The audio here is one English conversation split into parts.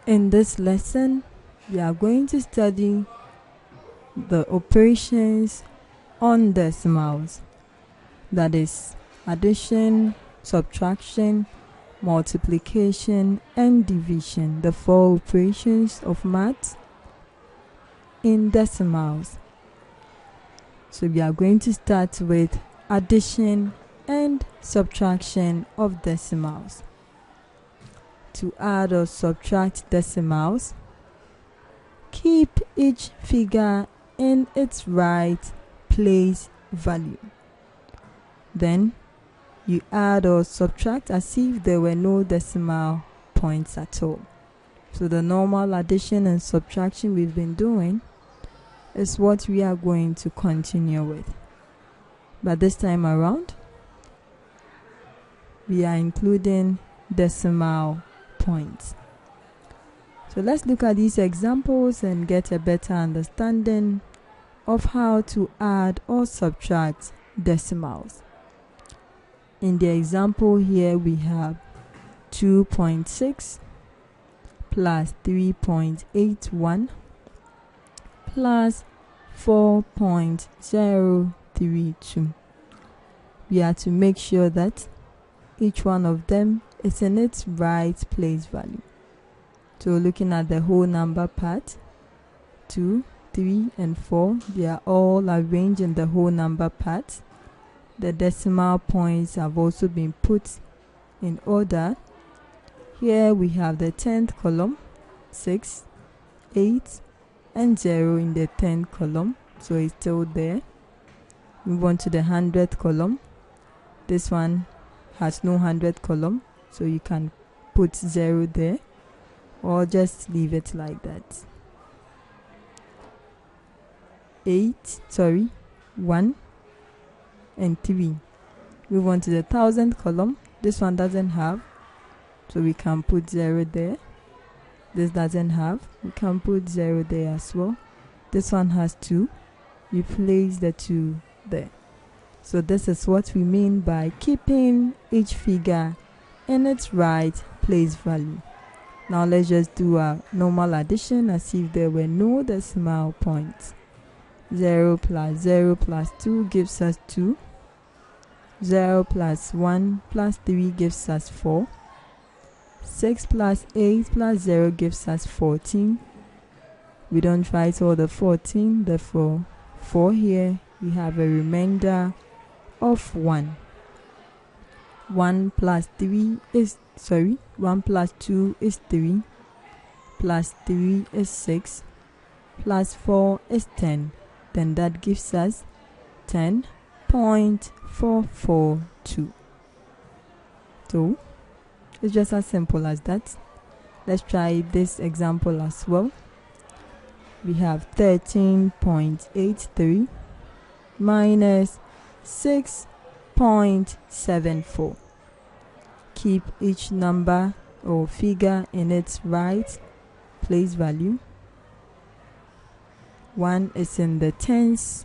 In this lesson, we are going to study the operations on decimals, that is, addition, subtraction, multiplication, and division, the 4 operations of math in decimals. So we are going to start with addition and subtraction of decimals. To add or subtract decimals, keep each figure in its right place value. Then you add or subtract as if there were no decimal points at all. So the normal addition and subtraction we've been doing is what we are going to continue with. But this time around, we are including decimal points. So let's look at these examples and get a better understanding of how to add or subtract decimals. In the example here, we have 2.6 plus 3.81 plus 4.032. We have to make sure that each one of them is in its right place value. So looking at the whole number part, 2, 3, and 4, they are all arranged in the whole number part. The decimal points have also been put in order. Here we have the 10th column, 6, 8, and 0 in the 10th column, so it's still there. Move on to the 100th column. This one has no 100th column, so you can put 0 there or just leave it like that. 1 and 3. Move on to the 1000th column. This one doesn't have, so we can put 0 there. This doesn't have, we can put 0 there as well. This one has 2, we place the 2 there. So this is what we mean by keeping each figure in its right place value. Now let's just do a normal addition as if there were no decimal points. 0 plus 0 plus 2 gives us 2. 0 plus 1 plus 3 gives us 4. 6 plus 8 plus 0 gives us 14. We don't write all the 14, therefore 4 here. We have a remainder of 1. 1 plus 2 is 3, plus 3 is 6, plus 4 is 10. Then that gives us 10.442. So it's just as simple as that. Let's try this example as well. We have 13.83 minus 6.74. Keep each number or figure in its right place value. 1 is in the tens,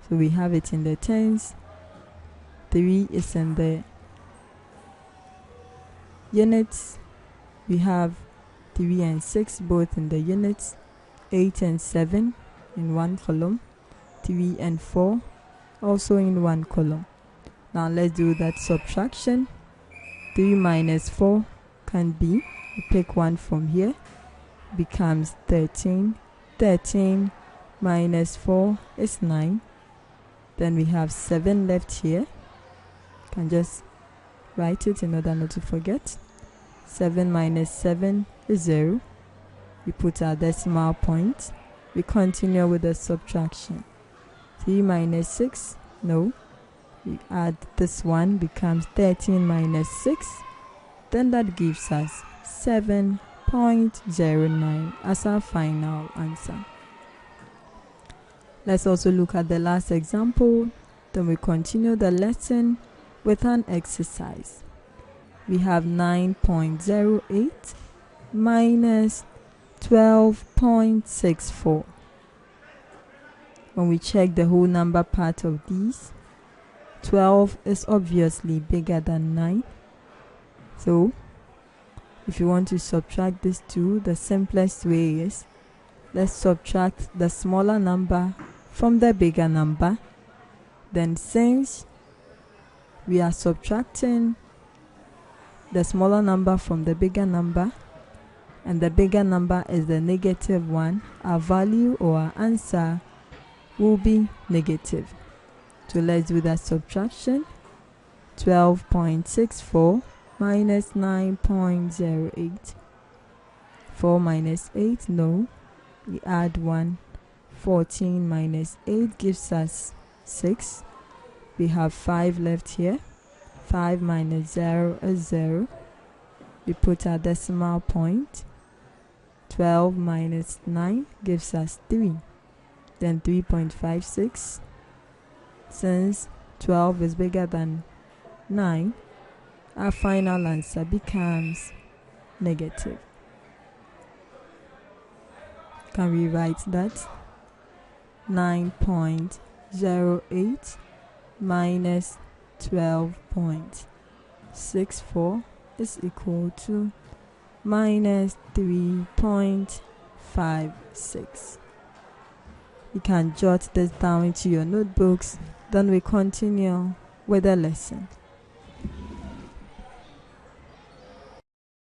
so we have it in the tens. 3 is in the units. We have 3 and 6 both in the units. 8 and 7 in one column. 3 and 4 also in one column. Now let's do that subtraction. 3 minus 4 can be, we pick one from here, becomes 13. 13 minus 4 is 9. Then we have 7 left here. Can just write it in order not to forget. 7 minus 7 is 0. We put our decimal point. We continue with the subtraction. 3 minus 6, no. We add this one, becomes 13 minus 6. Then that gives us 7.09 as our final answer. Let's also look at the last example. Then we continue the lesson with an exercise. We have 9.08 minus 12.64. When we check the whole number part of these, 12 is obviously bigger than 9. So If you want to subtract these two, the simplest way is, let's subtract the smaller number from the bigger number. Then since we are subtracting the smaller number from the bigger number, and the bigger number is the negative one, our value or our answer will be negative. So let's do that subtraction. 12.64 minus 9.08. 4 minus 8, no. We add 1. 14 minus 8 gives us 6. We have 5 left here. 5 minus 0 is 0. We put our decimal point. 12 minus 9 gives us 3. Then 3.56. Since 12 is bigger than 9, our final answer becomes negative. Can we write that? 9.08 minus 12.64 is equal to minus 3.56. You can jot this down into your notebooks. Then we continue with the lesson.